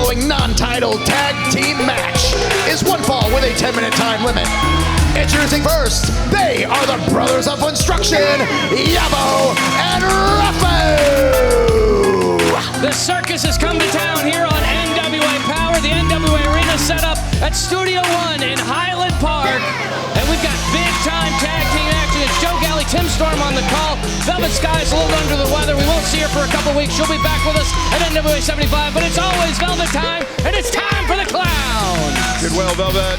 ongoing non-title tag team match is one fall with a 10-minute time limit. Introducing first, they are the Brothers of Funstruction, Yabo and Raffo! The circus has come to town here on NWA Powerrr, the NWA Arena set up at Studio One in Highland Park. And we've got big-time tag team action. It's Joe Galley, Tim Storm on the call. Velvet Sky's a little under the weather. We won't see her for a couple weeks. She'll be back with us at NWA 75, but it's always Velvet time, and it's time for the clown. Did well, Velvet.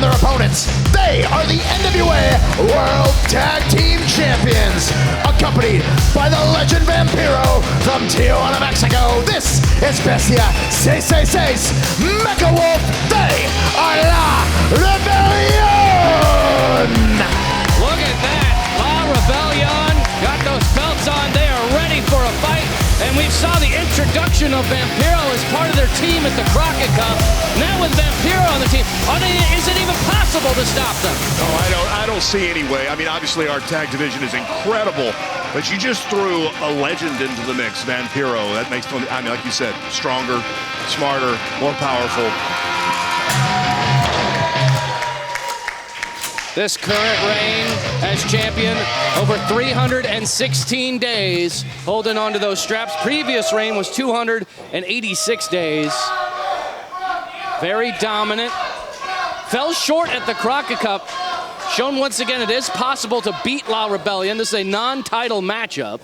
Their opponents, they are the NWA World Tag Team Champions, accompanied by the legend Vampiro from Tijuana, Mexico. This is Bestia 666 Mecha Wolf. They are La Rebelión. Look at that, La Rebelión got those belts on. They are ready for a fight. And we saw the introduction of Vampiro as part of their team at the Crockett Cup. Now with Vampiro on the team, is it even possible to stop them? Oh, I don't see any way. I mean, obviously our tag division is incredible, but you just threw a legend into the mix, Vampiro. That makes them, I mean, like you said, stronger, smarter, more powerful. This current reign as champion, over 316 days, holding on to those straps. Previous reign was 286 days. Very dominant. Fell short at the Crockett Cup. Shown once again it is possible to beat La Rebelión. This is a non-title matchup.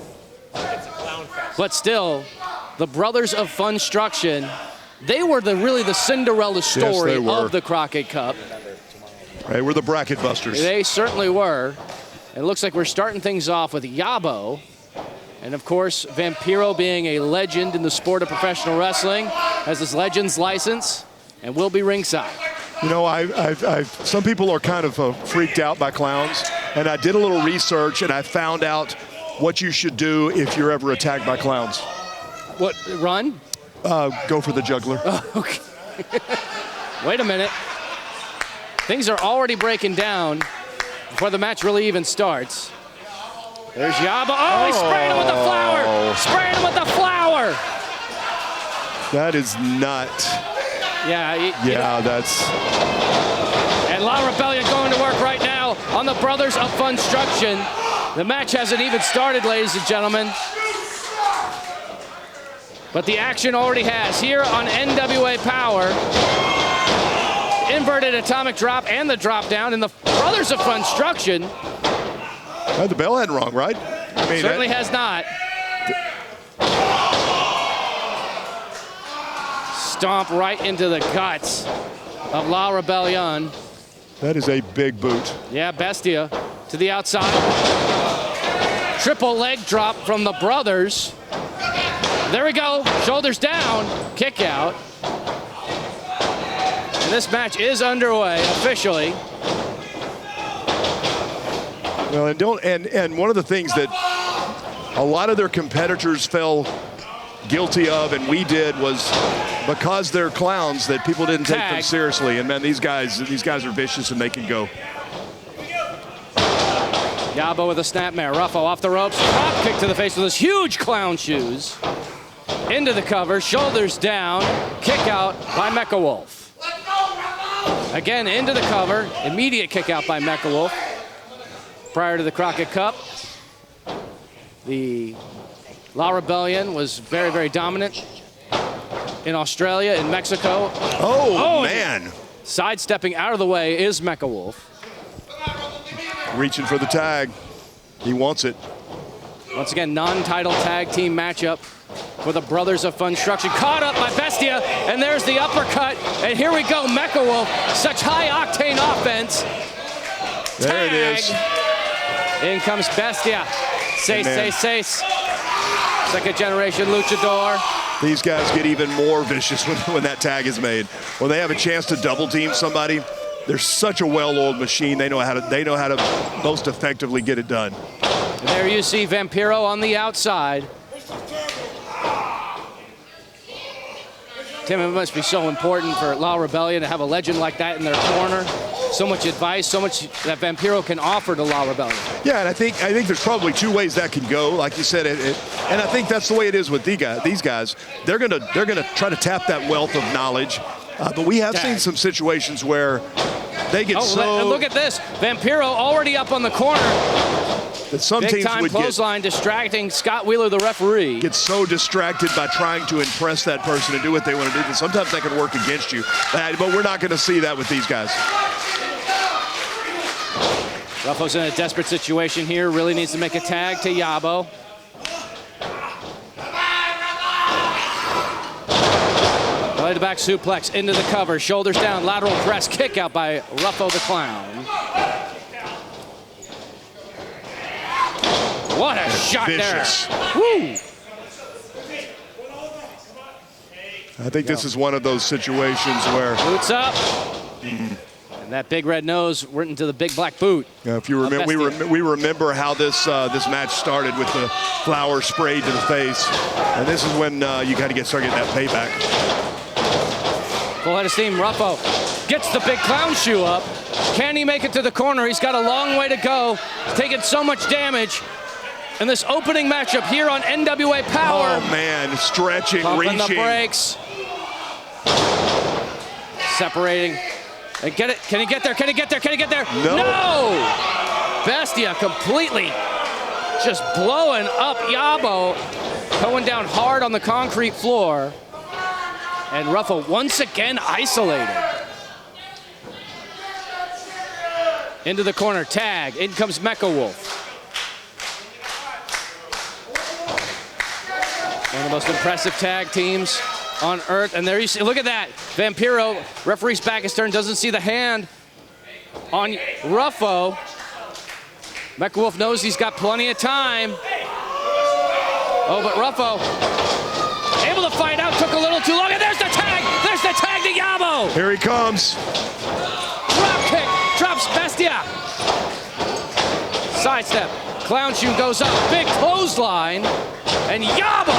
But still, the Brothers of Funstruction, they were really the Cinderella story of the Crockett Cup. They were the bracket busters. They certainly were. It looks like we're starting things off with Yabo. And of course, Vampiro, being a legend in the sport of professional wrestling, has his Legends license and will be ringside. You know, some people are kind of freaked out by clowns, and I did a little research and I found out what you should do if you're ever attacked by clowns. What, run? Go for the juggler. Okay. Wait a minute. Things are already breaking down before the match really even starts. There's Yabo. Oh, he sprayed him with the flower. Sprayed him with the flower. That is not. Yeah. That's. And La Rebelión going to work right now on the Brothers of Funstruction. The match hasn't even started, ladies and gentlemen. But the action already has here on NWA Powerrr. Inverted atomic drop and the drop down, and the Brothers of Funstruction. The bell hadn't rung, right? I mean, certainly has not. Stomp right into the guts of La Rebelión. That is a big boot. Yeah, Bestia to the outside. Triple leg drop from the Brothers. There we go, shoulders down, kick out. And this match is underway officially. Well, and one of the things that a lot of their competitors fell guilty of, and we did, was because they're clowns that people didn't take them seriously. And man, these guys are vicious and they can go. Yabo with a snapmare. Ruffo off the ropes. Drop kick to the face with his huge clown shoes. Into the cover, shoulders down, kick out by Mecha Wolf. Again, into the cover, immediate kick out by Mecha Wolf. Prior to the Crockett Cup, the La Rebelión was very, very dominant in Australia, in Mexico. Oh man. Sidestepping out of the way is Mecha Wolf. Reaching for the tag. He wants it. Once again, non-title tag team matchup for the Brothers of Funstruction. Caught up by Bestia, and there's the uppercut. And here we go, Mecha Wolf. Such high-octane offense. There it is. In comes Bestia. Seis. Second generation luchador. These guys get even more vicious when that tag is made. When they have a chance to double team somebody, they're such a well-oiled machine. They know how to most effectively get it done. And there you see Vampiro on the outside. Tim, it must be so important for La Rebelión to have a legend like that in their corner. So much advice, so much that Vampiro can offer to La Rebelión. Yeah, and I think there's probably two ways that can go. Like you said, and I think that's the way it is with these guys. They're gonna try to tap that wealth of knowledge. But we have seen some situations where they get look at this. Vampiro already up on the corner. That some Big teams time would clothesline distracting Scott Wheeler, the referee. Get so distracted by trying to impress that person and do what they want to do that sometimes that can work against you. But we're not going to see that with these guys. Ruffo's in a desperate situation here. Really needs to make a tag to Yabo. Belly to back suplex into the cover. Shoulders down. Lateral press kick out by Ruffo the Clown. What a shot vicious. There. Woo. I think this is one of those situations where boots up. And that big red nose went into the big black boot. If you remember, we remember how this match started with the flour sprayed to the face, and this is when you got to start getting that payback. Full head of steam. Ruffo gets the big clown shoe up. Can he make it to the corner? He's got a long way to go. He's taking so much damage. In this opening matchup here on NWA Powerrr. Oh man, stretching, pumping reaching. The brakes. Separating. And get it. Can he get there? Can he get there? Can he get there? No! Bestia completely just blowing up Yabo. Going down hard on the concrete floor. And Ruffo once again isolated. Into the corner, tag. In comes Mecha Wolf. One of the most impressive tag teams on earth. And there you see, look at that. Vampiro, referee's back is turned, doesn't see the hand on Ruffo. Mecha Wolf knows he's got plenty of time. Oh, but Ruffo able to fight out, took a little too long, and there's the tag! There's the tag to Yabo! Here he comes. Drop kick, drops Bestia. Sidestep, clown shoe goes up, big clothesline. And Yabo!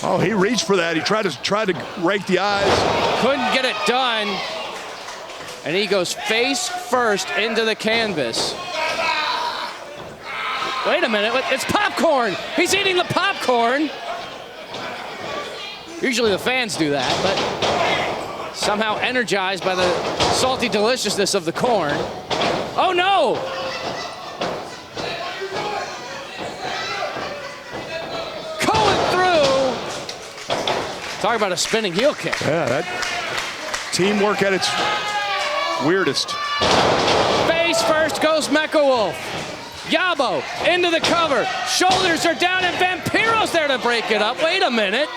Oh, he reached for that. He tried to rake the eyes. Couldn't get it done. And he goes face first into the canvas. Wait a minute, it's popcorn! He's eating the popcorn! Usually the fans do that, but somehow energized by the salty deliciousness of the corn. Oh no! Talk about a spinning heel kick. Yeah, that teamwork at its weirdest. Face first goes Mecha Wolf. Yabo into the cover. Shoulders are down and Vampiro's there to break it up. Wait a minute.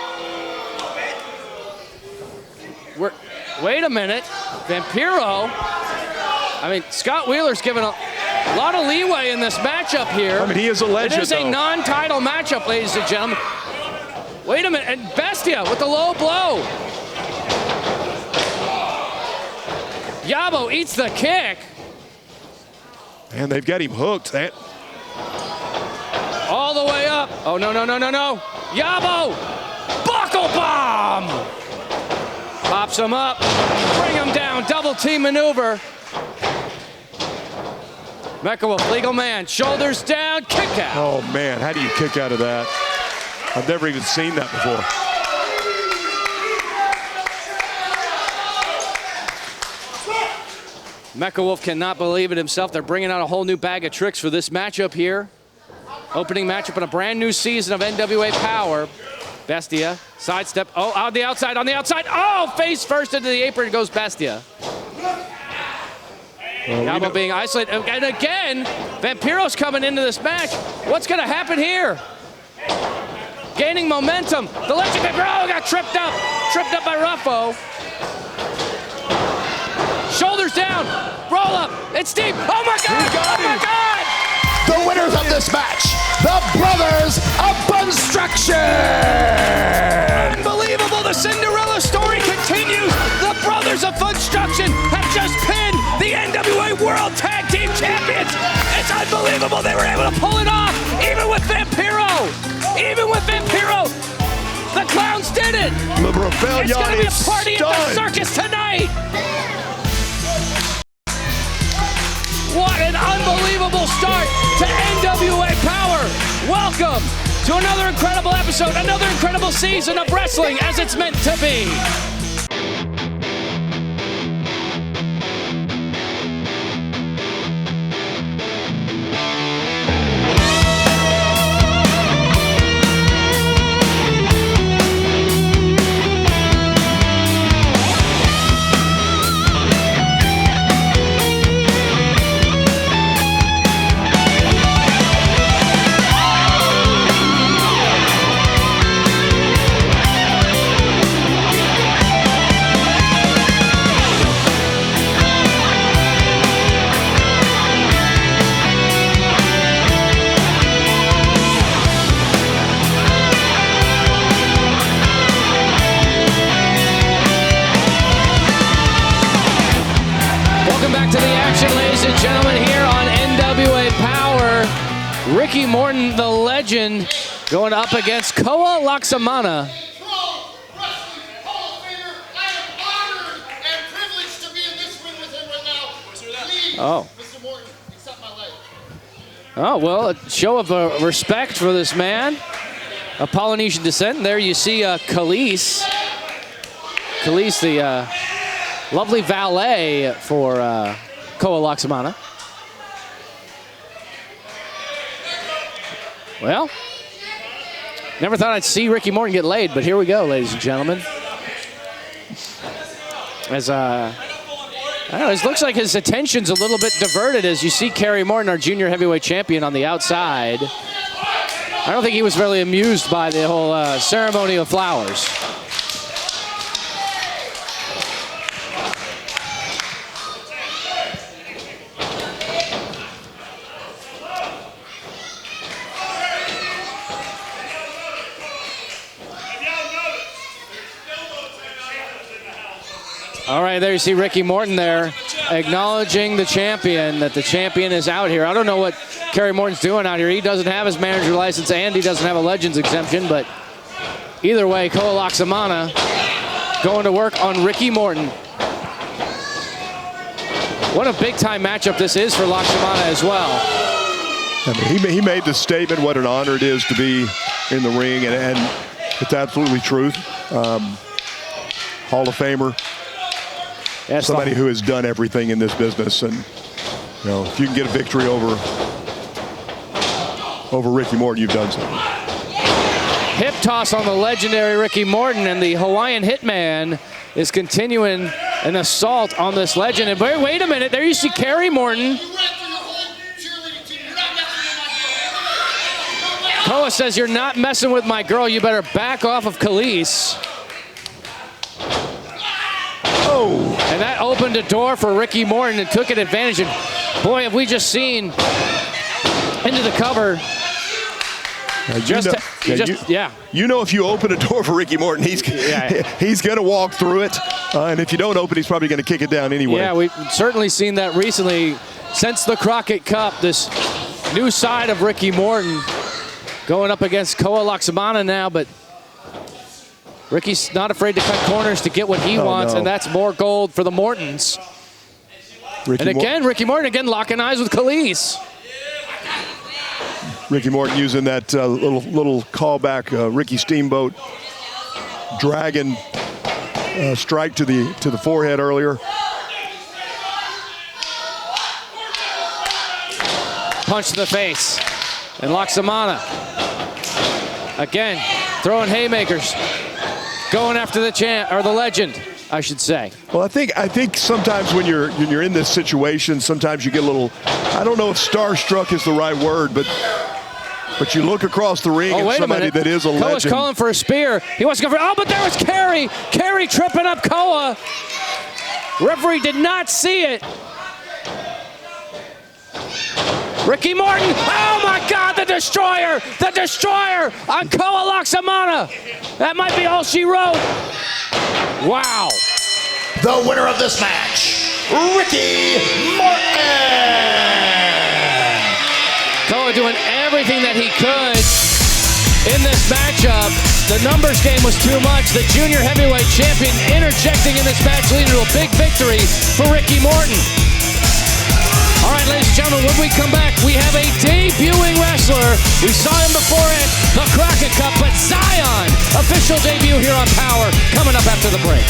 Wait a minute. Vampiro. I mean, Scott Wheeler's given a lot of leeway in this matchup here. I mean, he is a legend, It is a non-title matchup, ladies and gentlemen. Wait a minute, and Bestia with the low blow. Yabo eats the kick. Man, they've got him hooked. All the way up. Oh, no, no, no, no, no. Yabo, buckle bomb. Pops him up, bring him down, double team maneuver. Mecha Wolf, legal man, shoulders down, kick out. Oh man, how do you kick out of that? I've never even seen that before. Mecha Wolf cannot believe it himself. They're bringing out a whole new bag of tricks for this matchup here. Opening matchup in a brand new season of NWA Powerrr. Bestia, sidestep. Oh, on the outside, on the outside. Oh, face first into the apron goes Bestia. Yabo being isolated. And again, Vampiro's coming into this match. What's going to happen here? Gaining momentum. The Legend Vampiro got tripped up by Ruffo. Shoulders down, roll up, it's deep. Oh my God, oh my God! The winners of this match, the Brothers of Funstruction! Unbelievable, the Cinderella story continues. The Brothers of Funstruction have just pinned the NWA World Tag Team Champions. It's unbelievable they were able to pull it off, even with Vampiro. Even with Vampiro it! Rebelión It's gonna be a is party at the stunned. circus tonight! What an unbelievable start to NWA Powerrr! Welcome to another incredible episode, another incredible season of wrestling as it's meant to be. Morton, the legend, going up against Koa Laksamana. Oh. Mr. Morton, accept my leg. Oh, well, a show of respect for this man of Polynesian descent. There you see Khalees. Khalees, the lovely valet for Koa Laksamana. Well, never thought I'd see Ricky Morton get laid, but here we go, ladies and gentlemen. As I don't know, it looks like his attention's a little bit diverted as you see Kerry Morton, our junior heavyweight champion, on the outside. I don't think he was really amused by the whole ceremony of flowers. All right, there you see Ricky Morton there acknowledging the champion, that the champion is out here. I don't know what Kerry Morton's doing out here. He doesn't have his manager license and he doesn't have a Legends exemption, but either way, Koa Laksamana going to work on Ricky Morton. What a big-time matchup this is for Laksamana as well. I mean, he made the statement what an honor it is to be in the ring, and it's absolutely truth. Hall of Famer. Yes, somebody who has done everything in this business, and you know, if you can get a victory over Ricky Morton, you've done something. Hip toss on the legendary Ricky Morton, and the Hawaiian Hitman is continuing an assault on this legend. And wait a minute, there you see Kerry Morton. Koa says, "You're not messing with my girl. You better back off of Khalees." And that opened a door for Ricky Morton and took an advantage. And boy, have we just seen into the cover. You know, if you open a door for Ricky Morton, he's going to walk through it. And if you don't open, he's probably going to kick it down anyway. Yeah, we've certainly seen that recently since the Crockett Cup. This new side of Ricky Morton going up against Koa Laksamana now, but Ricky's not afraid to cut corners to get what he wants, and that's more gold for the Mortons. Ricky Morton again locking eyes with Khalees. Ricky Morton using that little callback, Ricky Steamboat dragon strike to the forehead earlier. Punch to the face, and Laksamana again throwing haymakers. Going after the legend, I should say. Well, I think sometimes when you're in this situation, sometimes you get a little, I don't know if starstruck is the right word, but you look across the ring and somebody that is a legend. Koa's calling for a spear. He wants to go for, but there was Kerry. Kerry tripping up Koa. Referee did not see it. Ricky Morton, oh my God, the destroyer on Koa Laksamana. That might be all she wrote. Wow. The winner of this match, Ricky Morton. Koa doing everything that he could in this matchup. The numbers game was too much. The junior heavyweight champion interjecting in this match, leading to a big victory for Ricky Morton. All right, ladies and gentlemen, when we come back, we have a debuting wrestler. We saw him before at the Crockett Cup, but Zyon, official debut here on Powerrr, coming up after the break.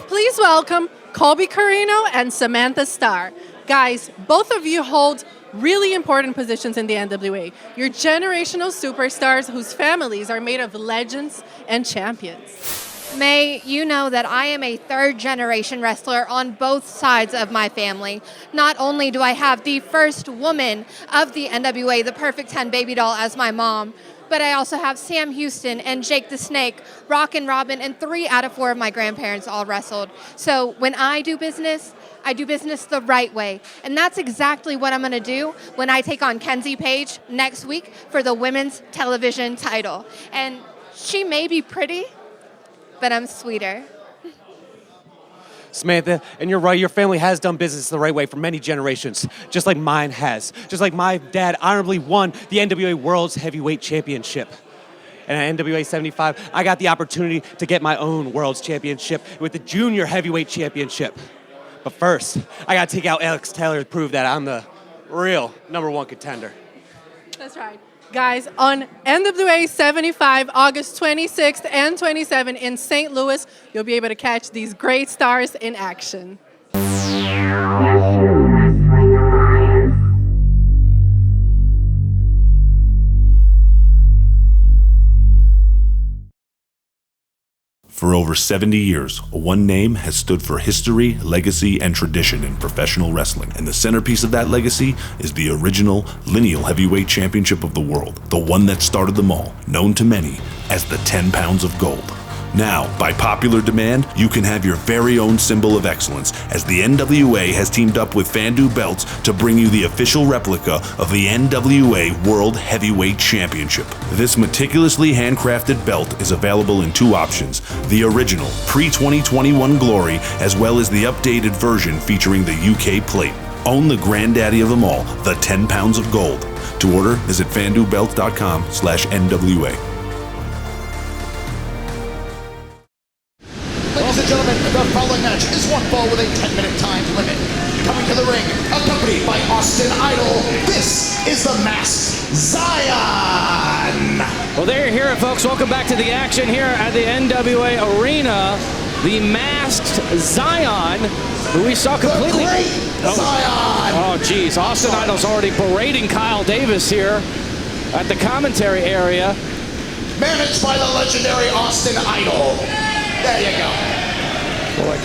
Please welcome Colby Carino and Samantha Starr. Guys, both of you hold really important positions in the NWA. You're generational superstars whose families are made of legends and champions. May, you know that I am a third-generation wrestler on both sides of my family. Not only do I have the first woman of the NWA, the Perfect 10 baby doll, as my mom, but I also have Sam Houston and Jake the Snake, Rockin' Robin, and 3 out of 4 of my grandparents all wrestled. So when I do business the right way. And that's exactly what I'm going to do when I take on Kenzie Page next week for the women's television title. And she may be pretty, but I'm sweeter. Samantha, and you're right, your family has done business the right way for many generations, just like mine has. Just like my dad honorably won the NWA World's Heavyweight Championship. And at NWA 75, I got the opportunity to get my own World's Championship with the Junior Heavyweight Championship. But first, I gotta take out Alex Taylor to prove that I'm the real #1 contender. That's right. Guys, on NWA 75, August 26th and 27th in St. Louis, you'll be able to catch these great stars in action. For over 70 years, one name has stood for history, legacy, and tradition in professional wrestling. And the centerpiece of that legacy is the original lineal heavyweight championship of the world, the one that started them all, known to many as the 10 pounds of gold. Now, by popular demand, you can have your very own symbol of excellence, as the NWA has teamed up with Fandu Belts to bring you the official replica of the NWA World Heavyweight Championship. This meticulously handcrafted belt is available in 2 options: the original pre-2021 Glory, as well as the updated version featuring the UK plate. Own the granddaddy of them all, the 10 pounds of gold. To order, visit fandubelt.com/NWA. Ladies and gentlemen, the following match is one fall with a 10-minute time limit. Coming to the ring, accompanied by Austin Idol, this is the Masked Zyon. Well, there you hear it, folks. Welcome back to the action here at the NWA Arena. The Masked Zyon, who we saw completely... The Great Zyon! Oh, geez. Austin Idol's already berating Kyle Davis here at the commentary area. Managed by the legendary Austin Idol. There you go. Well, I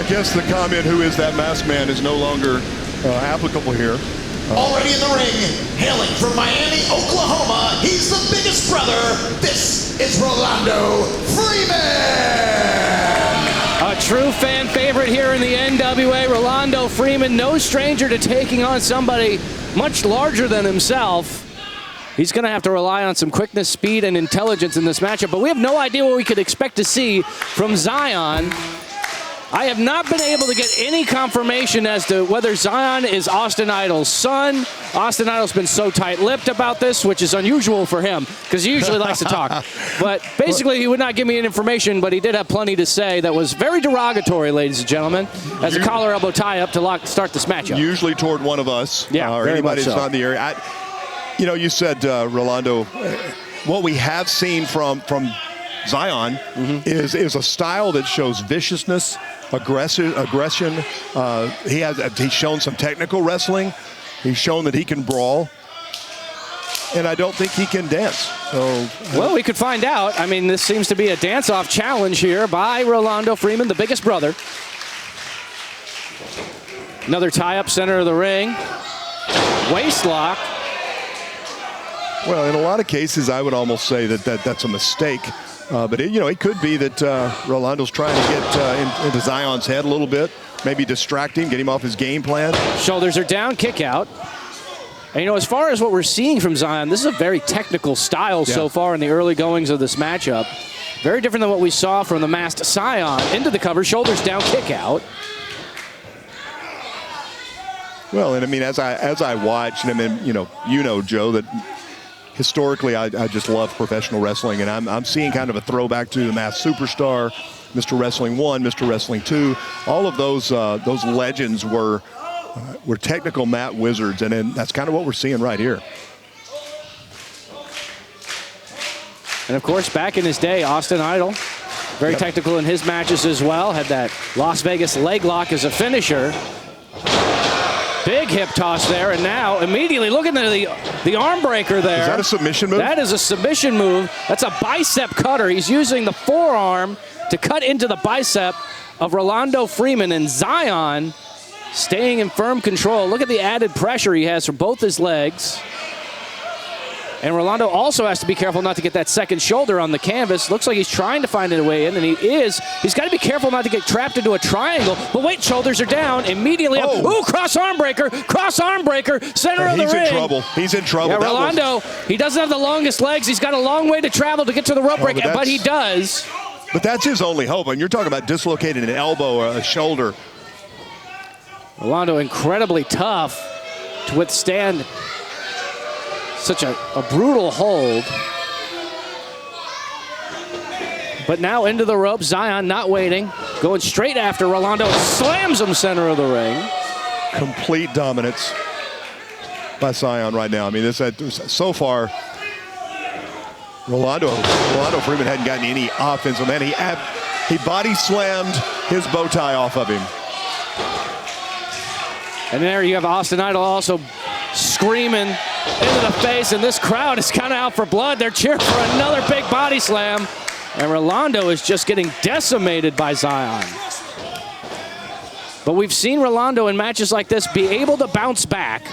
guess the comment, "Who is that masked man?" is no longer applicable here. Already in the ring, hailing from Miami, Oklahoma, he's the biggest brother. This is Rolando Freeman. A true fan favorite here in the NWA, Rolando Freeman, no stranger to taking on somebody much larger than himself. He's going to have to rely on some quickness, speed, and intelligence in this matchup, but we have no idea what we could expect to see from Zyon. I have not been able to get any confirmation as to whether Zyon is Austin Idol's son. Austin Idol's been so tight-lipped about this, which is unusual for him, because he usually likes to talk. But basically, he would not give me any information, but he did have plenty to say that was very derogatory, ladies and gentlemen, as a collar-elbow tie-up to start this matchup. Usually toward one of us, Yeah, or very anybody much that's so. not in the area. You know, you said, Rolando, what we have seen from Zyon is a style that shows viciousness, aggression. He's shown some technical wrestling. He's shown that he can brawl. And I don't think he can dance. So, well, we could find out. I mean, this seems to be a dance-off challenge here by Rolando Freeman, the biggest brother. Another tie-up, center of the ring. Waist lock. Well, in a lot of cases, I would almost say that's a mistake. But it could be that Rolando's trying to get into Zyon's head a little bit, maybe distract him, get him off his game plan. Shoulders are down, kick out. And, as far as what we're seeing from Zyon, this is a very technical style so far in the early goings of this matchup. Very different than what we saw from the Masked Zyon. Into the cover, shoulders down, kick out. Well, and I mean, as I watch, and I mean, Joe, that historically, I just love professional wrestling, and I'm seeing kind of a throwback to the Masked Superstar, Mr. Wrestling 1, Mr. Wrestling 2. All of those legends were technical mat wizards, and then that's kind of what we're seeing right here. And of course, back in his day, Austin Idol, very technical in his matches as well, had that Las Vegas leg lock as a finisher. Big hip toss there, and now immediately looking at the arm breaker there. Is that a submission move? That is a submission move. That's a bicep cutter. He's using the forearm to cut into the bicep of Rolando Freeman, and Zyon staying in firm control. Look at the added pressure he has for both his legs. And Rolando also has to be careful not to get that second shoulder on the canvas. Looks like he's trying to find a way in, and he is. He's got to be careful not to get trapped into a triangle. But wait, shoulders are down. Immediately up. Ooh, cross arm breaker, center of the ring. He's in trouble. He's in trouble. Yeah, Rolando, he doesn't have the longest legs. He's got a long way to travel to get to the rope break, but he does. But that's his only hope. And you're talking about dislocating an elbow or a shoulder. Rolando incredibly tough to withstand such a brutal hold. But now into the rope, Zyon not waiting, going straight after Rolando, slams him center of the ring. Complete dominance by Zyon right now. I mean, so far, Rolando Freeman hadn't gotten any offense. Man, he body slammed his bow tie off of him. And there you have Austin Idol also screaming into the face, and this crowd is kind of out for blood. They're cheering for another big body slam, and Rolando is just getting decimated by Zyon. But we've seen Rolando in matches like this be able to bounce back.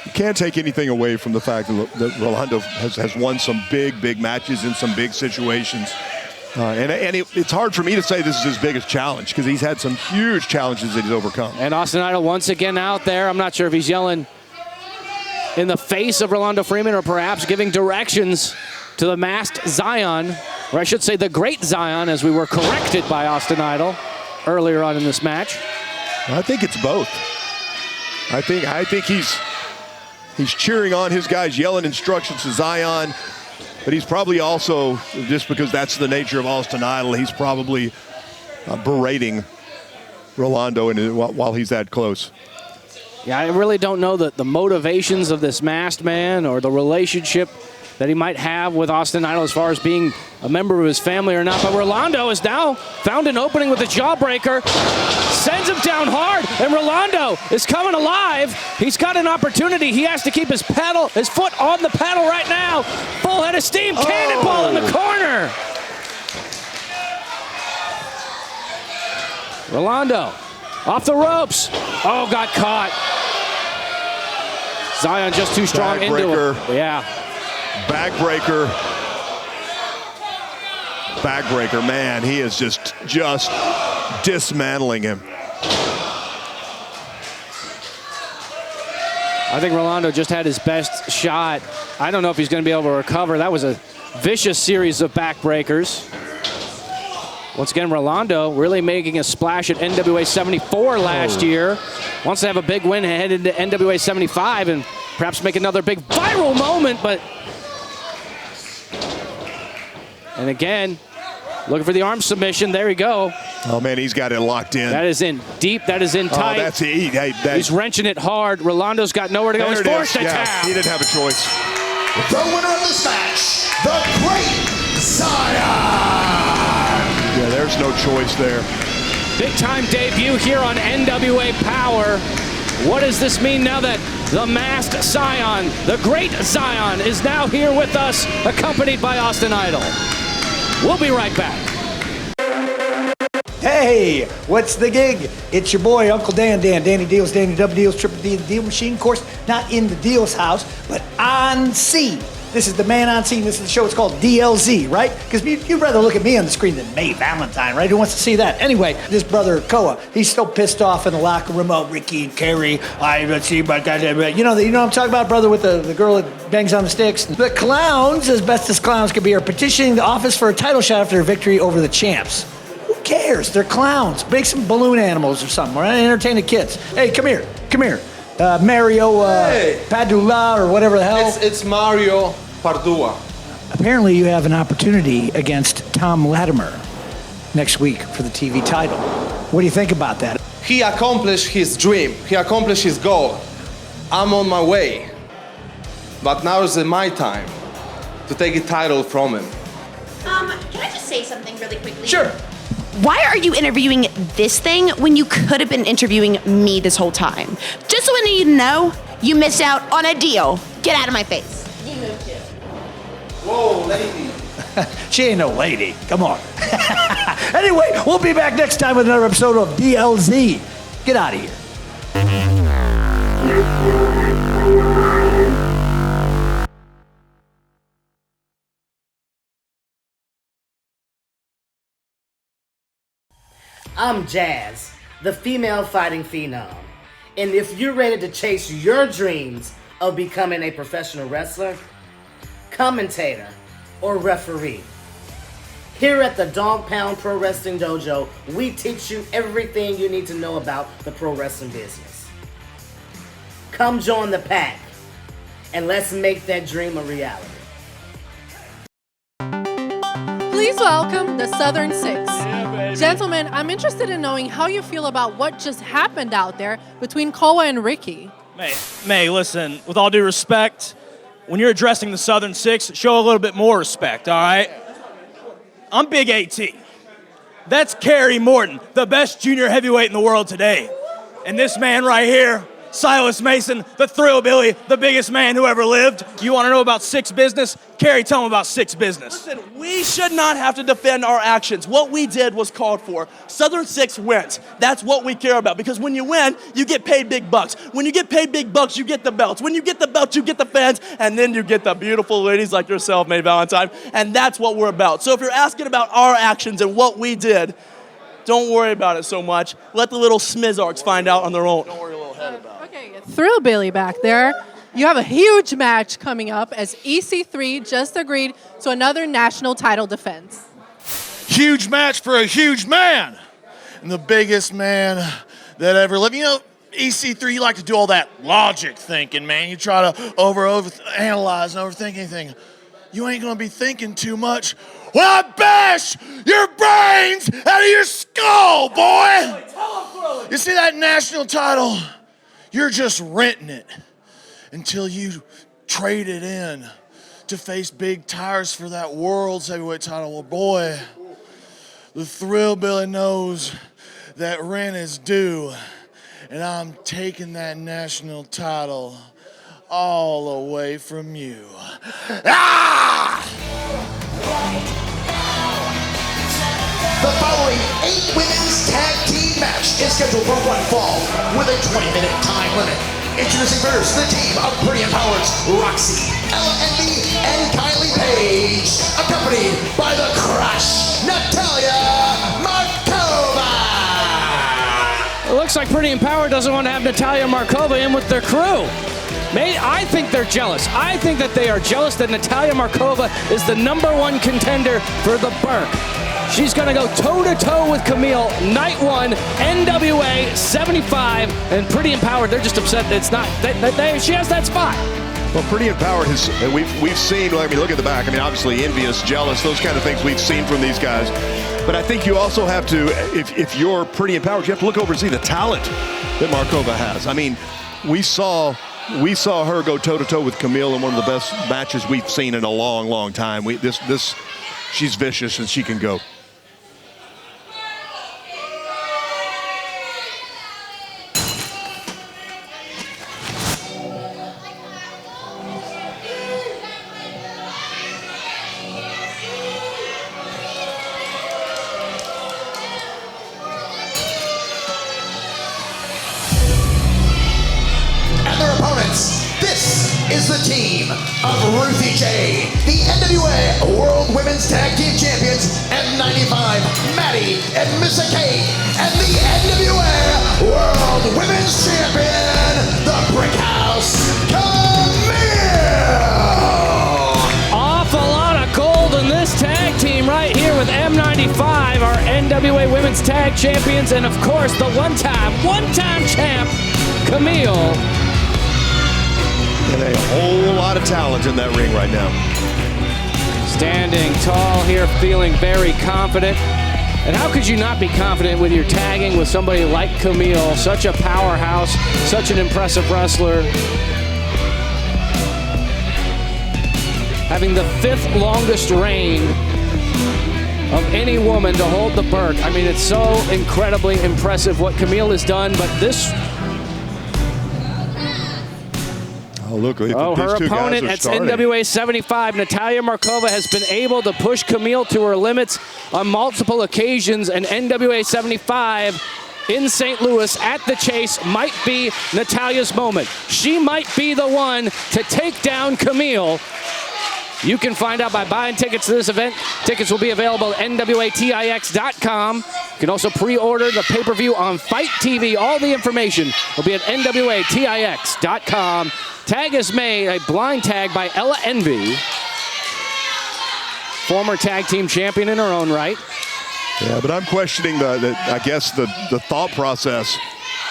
You can't take anything away from the fact that Rolando has won some big matches in some big situations. It's hard for me to say this is his biggest challenge because he's had some huge challenges that he's overcome. And Austin Idol once again out there. I'm not sure if he's yelling in the face of Rolando Freeman or perhaps giving directions to the masked Zyon, or I should say the great Zyon, as we were corrected by Austin Idol earlier on in this match. I think it's both. I think he's cheering on his guys, yelling instructions to Zyon. But he's probably also, just because that's the nature of Austin Idol, he's probably berating Rolando while he's that close. Yeah, I really don't know the motivations of this masked man or the relationship that he might have with Austin Idol as far as being a member of his family or not. But Rolando has now found an opening with a jawbreaker, sends him down hard, and Rolando is coming alive. He's got an opportunity. He has to keep his foot on the pedal right now. Full head of steam, cannonball in the corner. Rolando off the ropes. Oh, got caught. Zyon just too strong into him. Yeah. Backbreaker, man, he is just dismantling him. I think Rolando just had his best shot. I don't know if he's going to be able to recover. That was a vicious series of backbreakers. Once again, Rolando really making a splash at NWA 74 last year. Wants to have a big win ahead into NWA 75 and perhaps make another big viral moment, but... And again, looking for the arm submission. There we go. Oh, man, he's got it locked in. That is in deep. That is in tight. Oh, that's it. He's wrenching it hard. Rolando's got nowhere to go. He's forced to tap. He didn't have a choice. The winner of this match, the Great Zyon. Yeah, there's no choice there. Big-time debut here on NWA Powerrr. What does this mean now that the masked Zyon, the Great Zyon, is now here with us, accompanied by Austin Idol? We'll be right back. Hey, what's the gig? It's your boy, Uncle Dan, Danny Deals, Danny W Deals, Triple D, the Deal Machine. Of course, not in the Deals house, but on scene. This is the man on scene. This is the show. It's called DLZ, right? Because you'd rather look at me on the screen than May Valentine, right? Who wants to see that? Anyway, this brother Koa, he's still pissed off in the locker room. Oh, Ricky and Carrie, let's see about that. You know what I'm talking about, brother, with the girl that bangs on the sticks. The clowns, as best as clowns can be, are petitioning the office for a title shot after their victory over the champs. Who cares? They're clowns. Make some balloon animals or something, right? Entertain the kids. Hey, come here. Mario Padula or whatever the hell. It's Mario Padua. Apparently you have an opportunity against Tom Latimer next week for the TV title. What do you think about that? He accomplished his dream. He accomplished his goal. I'm on my way. But now is my time to take the title from him. Can I just say something really quickly? Sure. Why are you interviewing this thing when you could have been interviewing me this whole time? Just so I need you to know, you missed out on a deal. Get out of my face. You moved too. Whoa, lady. She ain't no lady. Come on. Anyway, we'll be back next time with another episode of DLZ. Get out of here. I'm Jazz, the female fighting phenom. And if you're ready to chase your dreams of becoming a professional wrestler, commentator, or referee, here at the Dog Pound Pro Wrestling Dojo, we teach you everything you need to know about the pro wrestling business. Come join the pack, and let's make that dream a reality. Please welcome the Southern Six. Gentlemen, I'm interested in knowing how you feel about what just happened out there between Koa and Ricky. May, listen, with all due respect, when you're addressing the Southern Six, show a little bit more respect, all right? I'm Big AT. That's Kerry Morton, the best junior heavyweight in the world today. And this man right here, Silas Mason, the Thrillbilly, the biggest man who ever lived. You want to know about Six business? Kerry, tell him about Six business. Listen, we should not have to defend our actions. What we did was called for. Southern Six wins. That's what we care about, because when you win, you get paid big bucks. When you get paid big bucks, you get the belts. When you get the belts, you get the fans, and then you get the beautiful ladies like yourself, May Valentine, and that's what we're about. So if you're asking about our actions and what we did, don't worry about it so much. Let the little Smizarks find out on their own. Don't worry a little head about it. Thrillbilly back there. You have a huge match coming up as EC3 just agreed to another national title defense. Huge match for a huge man. And the biggest man that ever lived. You know, EC3, you like to do all that logic thinking, man. You try to overanalyze and overthink anything. You ain't gonna be thinking too much when I bash your brains out of your skull, boy! You see that national title? You're just renting it until you trade it in to face big tires for that world's heavyweight title. Well, boy, the Thrillbilly knows that rent is due, and I'm taking that national title all away from you. Ah! The following 8 women's tag team match is scheduled for one fall with a 20-minute time limit. Introducing first the team of Pretty Empowered's Roxy, Ella Envy, and Kylie Page, accompanied by the Crush, Natalia Markova. It looks like Pretty Empowered doesn't want to have Natalia Markova in with their crew. I think they're jealous. I think that they are jealous that Natalia Markova is the #1 contender for the Burke. She's going to go toe-to-toe with Kamille, night 1, NWA 75, and Pretty Empowered, they're just upset that it's not, she has that spot. Well, Pretty Empowered has, we've seen, I mean, look at the back. I mean, obviously envious, jealous, those kind of things we've seen from these guys. But I think you also have to, if you're Pretty Empowered, you have to look over and see the talent that Markova has. I mean, we saw her go toe-to-toe with Kamille in one of the best matches we've seen in a long, long time. She's vicious and she can go. Is the team of Ruthie Jay, the NWA World Women's Tag Team Champions, M95, Maddie and Missa Kate, and the NWA World Women's Champion, the Brick House, Kamille! Awful lot of gold in this tag team right here with M95, our NWA Women's Tag Champions, and of course the one-time champ, Kamille. And a whole lot of talent in that ring right now. Standing tall here, feeling very confident. And how could you not be confident with your tagging with somebody like Kamille, such a powerhouse, such an impressive wrestler? Having the 5th longest reign of any woman to hold the belt. I mean, it's so incredibly impressive what Kamille has done, but this... Oh, look, her opponent at NWA 75, Natalia Markova, has been able to push Kamille to her limits on multiple occasions, and NWA 75 in St. Louis at the Chase might be Natalia's moment. She might be the one to take down Kamille. You can find out by buying tickets to this event. Tickets will be available at NWATIX.com. You can also pre-order the pay-per-view on Fight TV. All the information will be at NWATIX.com. Tag is made, a blind tag by Ella Envy, former tag team champion in her own right. Yeah, but I'm questioning the thought process.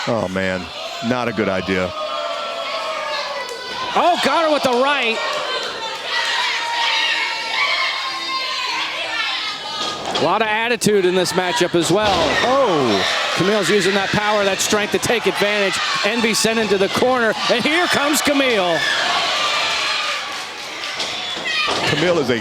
Oh, man, not a good idea. Oh, got her with the right. A lot of attitude in this matchup as well. Oh, Kamille's using that power, that strength to take advantage. Envy sent into the corner, and here comes Kamille. Kamille is a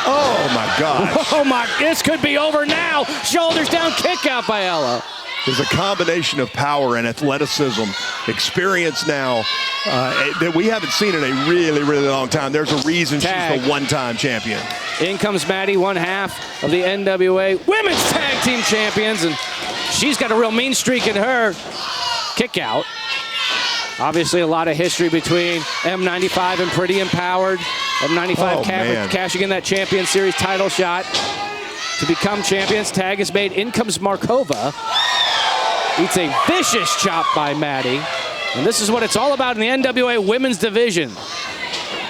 oh my gosh. Oh my, this could be over now. Shoulders down, kick out by Ella. There's a combination of power and athleticism, experience now that we haven't seen in a really, really long time. There's a reason she's the one-time champion. In comes Maddie, one half of the NWA Women's Tag Team Champions, and she's got a real mean streak in her. Kick out. Obviously a lot of history between M95 and Pretty Empowered. M95 cashing in that Champion Series title shot to become champions. Tag is made. In comes Markova. Eats a vicious chop by Maddie. And this is what it's all about in the NWA Women's Division.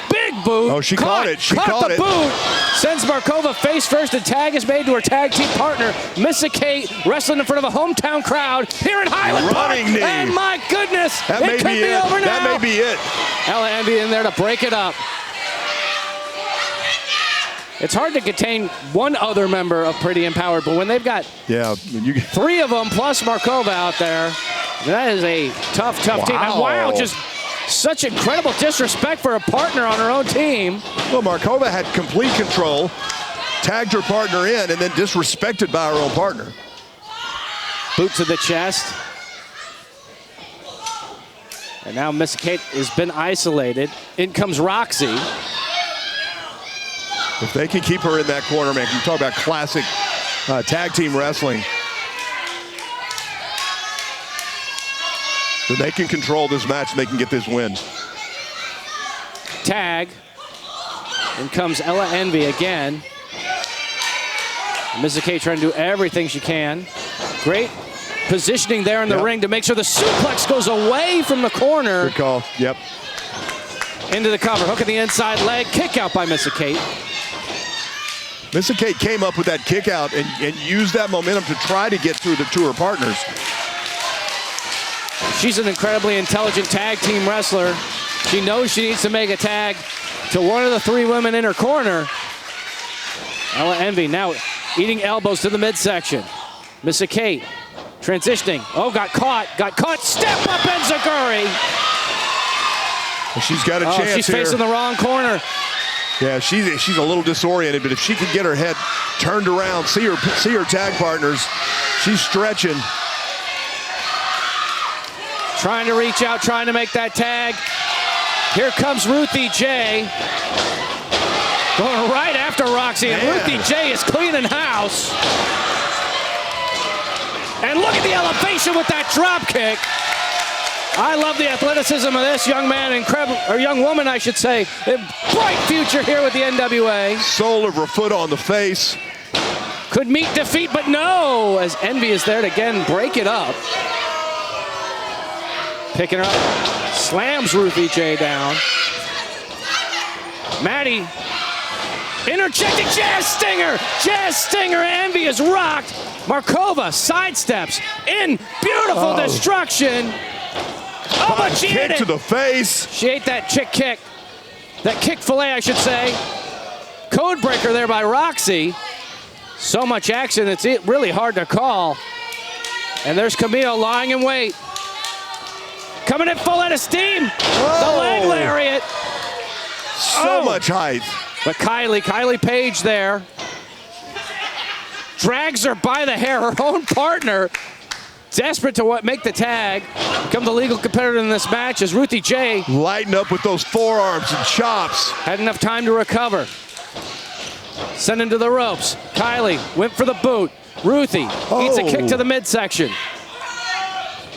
Big boot. Oh, she caught it. She caught the it. Boot. Sends Markova face first, and tag is made to her tag team partner, Missa Kate, wrestling in front of a hometown crowd here in Highland Park. Knee. And my goodness, that it could be over now. That may be it. Ella Envy in there to break it up. It's hard to contain one other member of Pretty Empowered, but when they've got 3 of them plus Markova out there, that is a tough team. And wow, just such incredible disrespect for a partner on her own team. Well, Markova had complete control, tagged her partner in, and then disrespected by her own partner. Boot to the chest. And now Miss Kate has been isolated. In comes Roxy. If they can keep her in that corner, man, you talk about classic tag team wrestling. Then they can control this match and they can get this win. Tag. In comes Ella Envy again. Miss Kate trying to do everything she can. Great positioning there in the ring to make sure the suplex goes away from the corner. Good call, yep. Into the cover, hook in the inside leg, kick out by Miss Kate. Miss Kate came up with that kick out and used that momentum to try to get through to her partners. She's an incredibly intelligent tag team wrestler. She knows she needs to make a tag to one of the 3 women in her corner. Ella Envy now eating elbows to the midsection. Miss Kate transitioning. Oh, got caught. Step up Enziguri. She's got a chance she's here. Facing the wrong corner. Yeah, she's a little disoriented, but if she can get her head turned around, see her tag partners, she's stretching. Trying to reach out, trying to make that tag. Here comes Ruthie Jay. Going right after Roxy, and Ruthie Jay is cleaning house. And look at the elevation with that drop kick. I love the athleticism of this young man, young woman, I should say. A bright future here with the NWA. Sole of her foot on the face. Could meet defeat, but no, as Envy is there to again break it up. Picking her up, slams Ruthie Jay down. Maddie, interjecting Jazz Stinger. Envy is rocked. Markova sidesteps in beautiful destruction. Oh, but she kick ate to it. the face. She ate that chick kick. That kick fillet, I should say. Code breaker there by Roxy. So much action, it's really hard to call. And there's Kamille lying in wait. Coming in full out of steam. The leg lariat. So much height. But Kylie Page there. Drags her by the hair, her own partner. Desperate to make the tag. Become the legal competitor in this match as Ruthie Jay. Lighten up with those forearms and chops. Had enough time to recover. Sent into the ropes. Kylie went for the boot. Ruthie eats a kick to the midsection.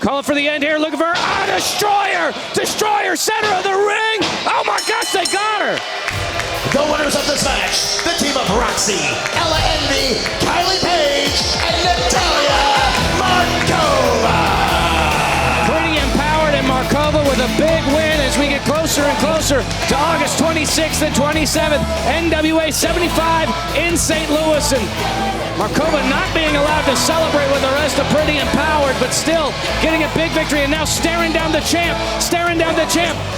Calling for the end here, looking for her. Ah, Destroyer! Destroyer, center of the ring! Oh my gosh, they got her! The winners of this match, the team of Roxy, Ella Envy, Kylie Page, and Natalia Markova. Pretty empowered, and Markova with a big win as we get closer and closer to August 26th and 27th, NWA 75 in St. Louis. And Markova not being allowed to celebrate with the rest of Pretty Empowered, but still getting a big victory, and now staring down the champ.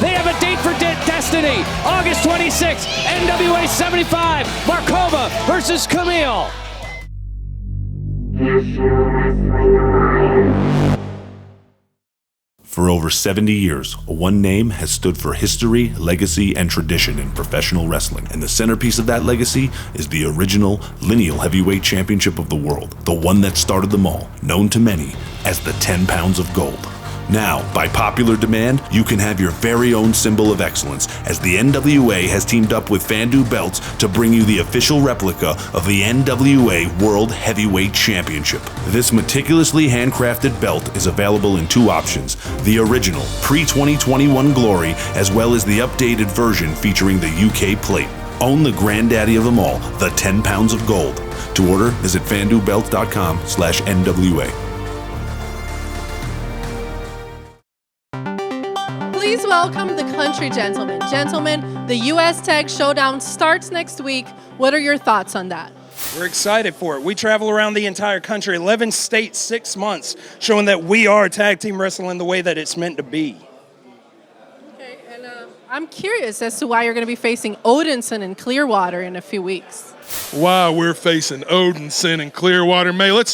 They have a date for destiny, August 26th, NWA 75, Markova versus Kamille. For over 70 years, one name has stood for history, legacy, and tradition in professional wrestling. And the centerpiece of that legacy is the original lineal heavyweight championship of the world, the one that started them all, known to many as the 10 pounds of gold. Now, by popular demand, you can have your very own symbol of excellence, as the NWA has teamed up with Fandu Belts to bring you the official replica of the NWA World Heavyweight Championship. This meticulously handcrafted belt is available in two options: the original, pre-2021 Glory, as well as the updated version featuring the UK plate. Own the granddaddy of them all, the 10 pounds of gold. To order, visit fandubelt.com/NWA. Please welcome the country gentlemen. Gentlemen, the U.S. Tag Showdown starts next week. What are your thoughts on that? We're excited for it. We travel around the entire country, 11 states, 6 months, showing that we are tag team wrestling the way that it's meant to be. Okay, and I'm curious as to why you're going to be facing Odinson and Clearwater in a few weeks. Wow, we're facing Odinson and Clearwater. May, we're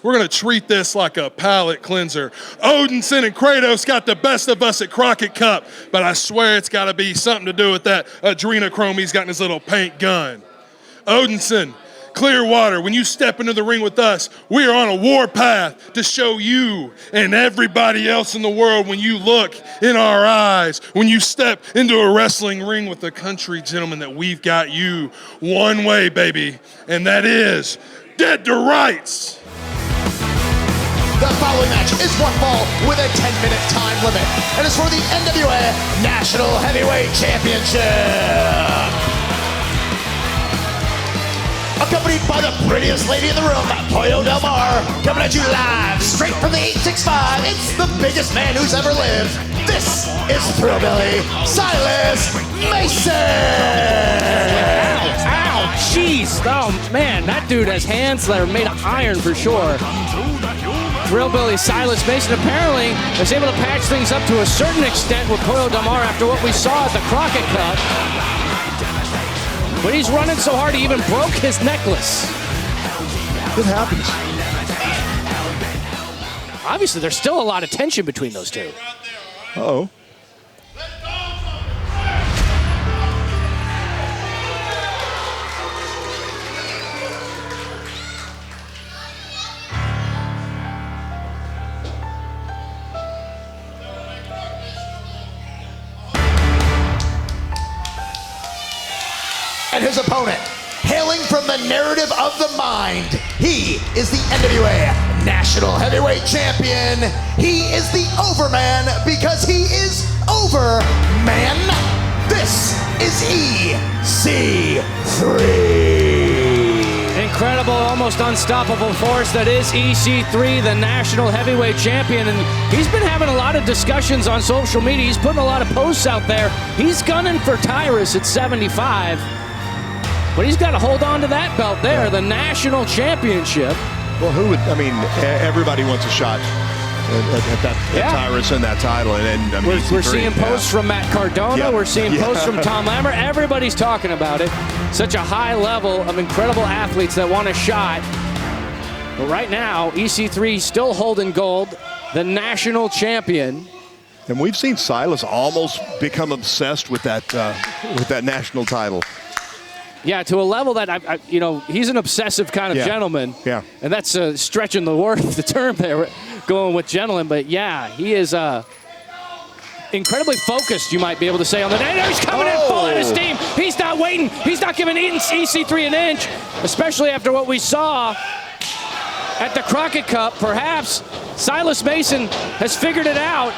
going to treat this like a palate cleanser. Odinson and Kratos got the best of us at Crockett Cup, but I swear it's got to be something to do with that adrenochrome he's got in his little paint gun. Odinson, Clearwater, when you step into the ring with us, we are on a war path to show you and everybody else in the world, when you look in our eyes, when you step into a wrestling ring with the country gentlemen, that we've got you one way, baby, and that is dead to rights. The following match is one fall with a 10-minute time limit, and it's for the NWA National Heavyweight Championship. Accompanied by the prettiest lady in the room, Pollo Del Mar, coming at you live, straight from the 865. It's the biggest man who's ever lived. This is Thrillbilly Silas Mason. Ow, jeez. Oh, man, that dude has hands that are made of iron for sure. Thrillbilly Silas Mason apparently was able to patch things up to a certain extent with Pollo Del Mar after what we saw at the Crockett Cup. But he's running so hard he even broke his necklace. It happens. Obviously, there's still a lot of tension between those two. Uh-oh. And his opponent, hailing from the narrative of the mind, he is the NWA National Heavyweight Champion. He is the Overman because he is Overman. This is EC3. Incredible, almost unstoppable force that is EC3, the National Heavyweight Champion. And he's been having a lot of discussions on social media. He's putting a lot of posts out there. He's gunning for Tyrus at 75. But he's got to hold on to that belt there, the National Championship. Well, everybody wants a shot at that Tyrus and that title. And I mean, we're seeing posts from Matt Cardona. Yeah. We're seeing posts from Tom Lambert. Everybody's talking about it. Such a high level of incredible athletes that want a shot. But right now, EC3 still holding gold, the national champion. And we've seen Silas almost become obsessed with that national title. Yeah, to a level that he's an obsessive kind of gentleman. Yeah. And that's stretching the term there, going with gentleman. But yeah, he is incredibly focused, you might be able to say, on the day. He's coming in full out of steam. He's not waiting. He's not giving EC3 an inch, especially after what we saw at the Crockett Cup. Perhaps Silas Mason has figured it out.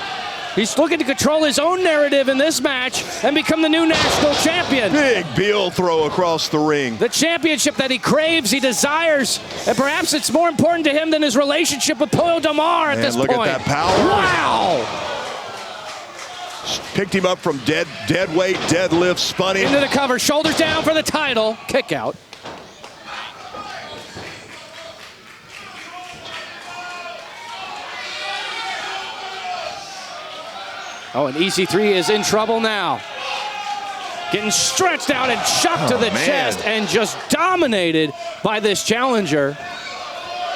He's looking to control his own narrative in this match and become the new national champion. Big Bill throw across the ring. The championship that he craves, he desires, and perhaps it's more important to him than his relationship with Pollo Del Mar at this point. Look at that power. Wow! Picked him up from dead weight, deadlift, spun him. Into the cover, shoulders down for the title, kick out. Oh, and EC3 is in trouble now. Getting stretched out and shocked to the chest and just dominated by this challenger.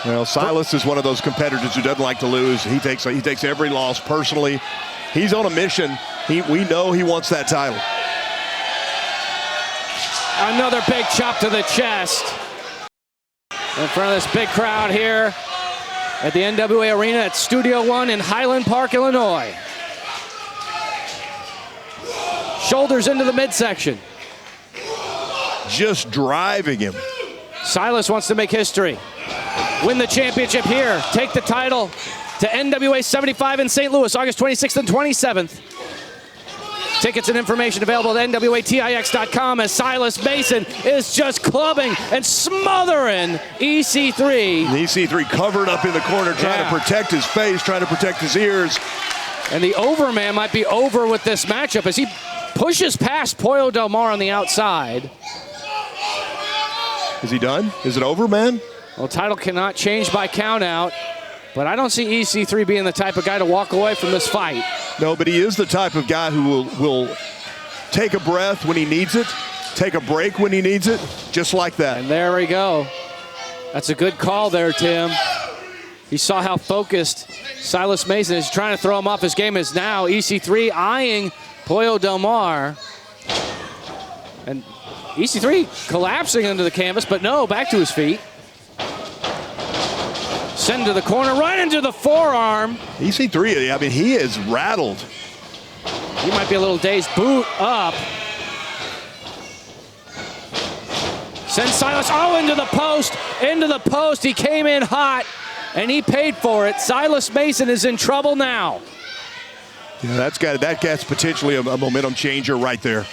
Well, Silas is one of those competitors who doesn't like to lose. He takes every loss personally. He's on a mission. We know he wants that title. Another big chop to the chest. In front of this big crowd here at the NWA Arena at Studio One in Highland Park, Illinois. Shoulders into the midsection. Just driving him. Silas wants to make history. Win the championship here. Take the title to NWA 75 in St. Louis, August 26th and 27th. Tickets and information available at NWATIX.com as Silas Mason is just clubbing and smothering EC3. EC3 covered up in the corner trying to protect his face, trying to protect his ears. And the overman might be over with this matchup as he pushes past Pollo Del Mar on the outside. Is he done? Is it over, man? Well, title cannot change by countout, but I don't see EC3 being the type of guy to walk away from this fight. No, but he is the type of guy who will take a breath when he needs it, take a break when he needs it, just like that. And there we go. That's a good call there, Tim. He saw how focused Silas Mason is, trying to throw him off his game. Is now EC3 eyeing Pollo Del Mar. And EC3 collapsing into the canvas, but no, back to his feet. Send to the corner, right into the forearm. EC3, I mean, he is rattled. He might be a little dazed. Boot up. Send Silas, into the post, into the post. He came in hot, and he paid for it. Silas Mason is in trouble now. Yeah, that's potentially a momentum changer right there.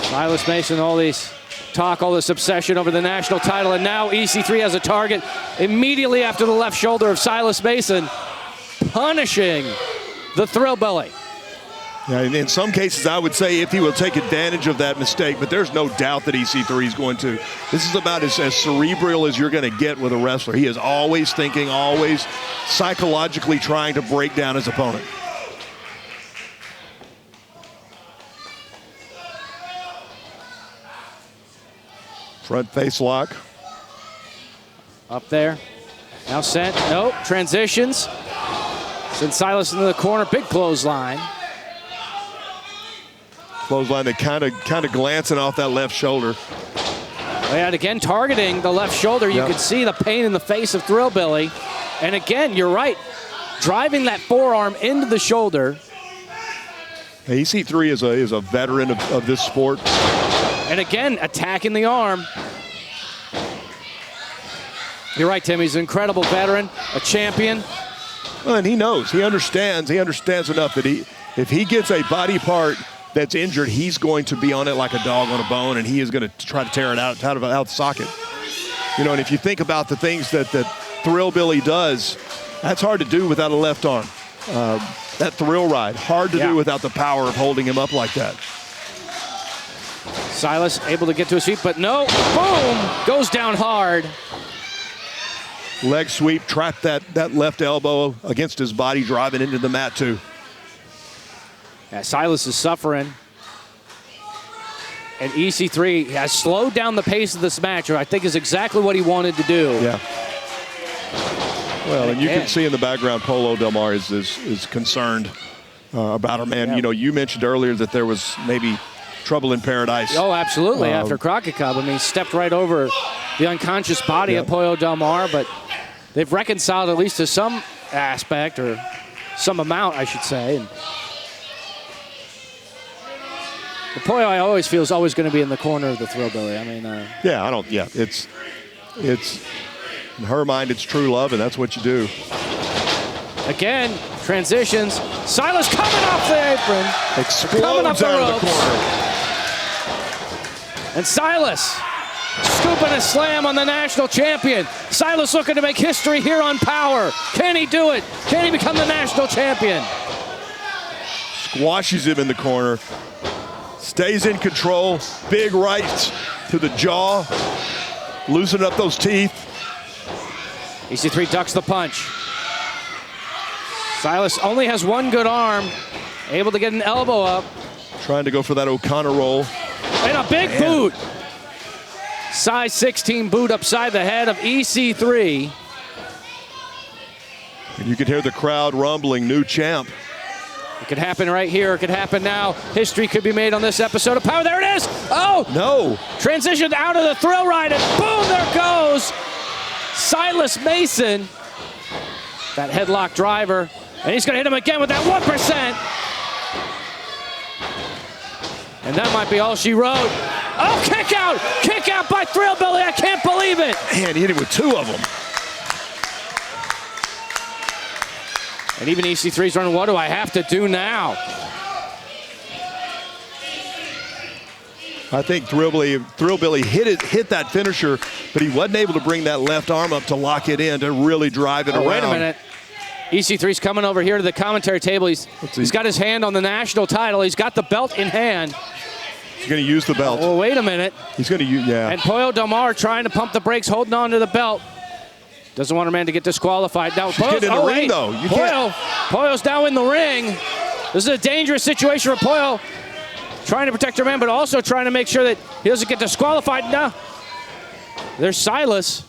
Silas Mason, all this talk, all this obsession over the national title, and now EC3 has a target immediately after the left shoulder of Silas Mason, punishing the Thrillbilly. Yeah, in some cases, I would say if he will take advantage of that mistake, but there's no doubt that EC3 is going to. This is about as cerebral as you're going to get with a wrestler. He is always thinking, always psychologically trying to break down his opponent. Front face lock. Up there. Now sent. Nope. Transitions. Send Silas into the corner. Big clothesline. Clothesline that kind of glancing off that left shoulder. And again, targeting the left shoulder. You can see the pain in the face of Thrillbilly. And again, you're right. Driving that forearm into the shoulder. EC3 is a veteran of this sport. And again, attacking the arm. You're right, Tim. He's an incredible veteran, a champion. Well, and he knows. He understands. He understands enough that if he gets a body part that's injured, he's going to be on it like a dog on a bone, and he is going to try to tear it out the socket. You know, and if you think about the things that Thrillbilly does, that's hard to do without a left arm. That thrill ride, hard to do without the power of holding him up like that. Silas able to get to his feet, but no, boom, goes down hard. leg sweep, trapped that left elbow against his body, driving into the mat too. Yeah, Silas is suffering. And EC3 has slowed down the pace of this match, which I think is exactly what he wanted to do. Yeah. Well, and you can see in the background, Polo Del Mar is concerned about her man. Yeah. You know, you mentioned earlier that there was maybe trouble in paradise. Oh, absolutely. After Crockett Cup, I mean, he stepped right over the unconscious body of Polo Del Mar, but they've reconciled at least to some aspect, or some amount, I should say. And the Pollo, I always feel, is always going to be in the corner of the Thrillbilly. I mean, it's in her mind, it's true love, and that's what you do. Again, transitions. Silas coming off the apron. Explodes out of the corner. And Silas scooping a slam on the national champion. Silas looking to make history here on Powerrr. Can he do it? Can he become the national champion? Squashes him in the corner. Stays in control. Big right to the jaw. Loosening up those teeth. EC3 ducks the punch. Silas only has one good arm. Able to get an elbow up. Trying to go for that O'Connor roll. And a big boot. Size 16 boot upside the head of EC3. And you can hear the crowd rumbling, new champ. It could happen right here. It could happen now. History could be made on this episode of Powerrr. There it is. Oh! No. Transitioned out of the thrill ride, and boom, there goes Silas Mason. That headlock driver. And he's going to hit him again with that 1%. And that might be all she wrote. Oh, kick out! Kick out by Thrillbilly. I can't believe it. Man, he hit him with two of them. And even EC3's running, what do I have to do now? I think Thrillbilly hit that finisher, but he wasn't able to bring that left arm up to lock it in to really drive it around. Wait a minute. EC3's coming over here to the commentary table. He's got his hand on the national title. He's got the belt in hand. He's going to use the belt. Well, wait a minute. He's going to use, yeah. And Pollo Del Mar trying to pump the brakes, holding on to the belt. Doesn't want her man to get disqualified. Now, She's getting in the ring, though. You can't. Pollo's now in the ring. This is a dangerous situation for Pollo. Trying to protect her man, but also trying to make sure that he doesn't get disqualified. Now, there's Silas.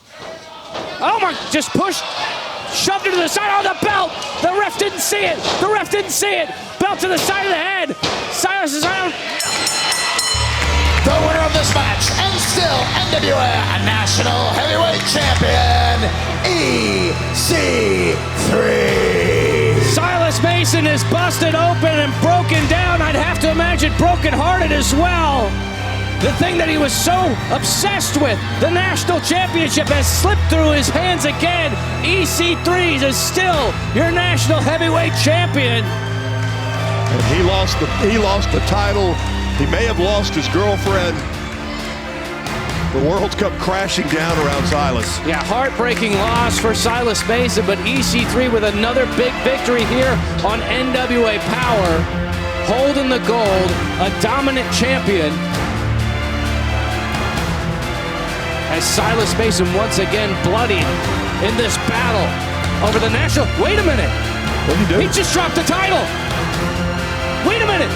Oh, my, just pushed. Shoved her to the side. Oh, the belt! The ref didn't see it. The ref didn't see it. Belt to the side of the head. Silas is out. The winner of this match, and still NWA National Heavyweight Champion, EC3. Silas Mason is busted open and broken down. I'd have to imagine broken-hearted as well. The thing that he was so obsessed with, the national championship, has slipped through his hands again. EC3 is still your national heavyweight champion. And he lost the title. He may have lost his girlfriend. The World Cup crashing down around Silas. Yeah, heartbreaking loss for Silas Mason, but EC3 with another big victory here on NWA Powerrr, holding the gold, a dominant champion. As Silas Mason once again bloodied in this battle over the national. Wait a minute. What did he do? He just dropped the title. Wait a minute.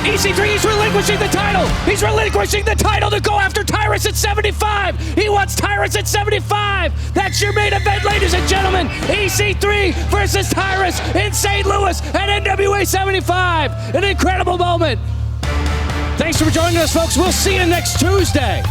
EC3, he's relinquishing the title. He's relinquishing the title to go after Tyrus at 75. He wants Tyrus at 75. That's your main event, ladies and gentlemen. EC3 versus Tyrus in St. Louis at NWA 75. An incredible moment. Thanks for joining us, folks. We'll see you next Tuesday.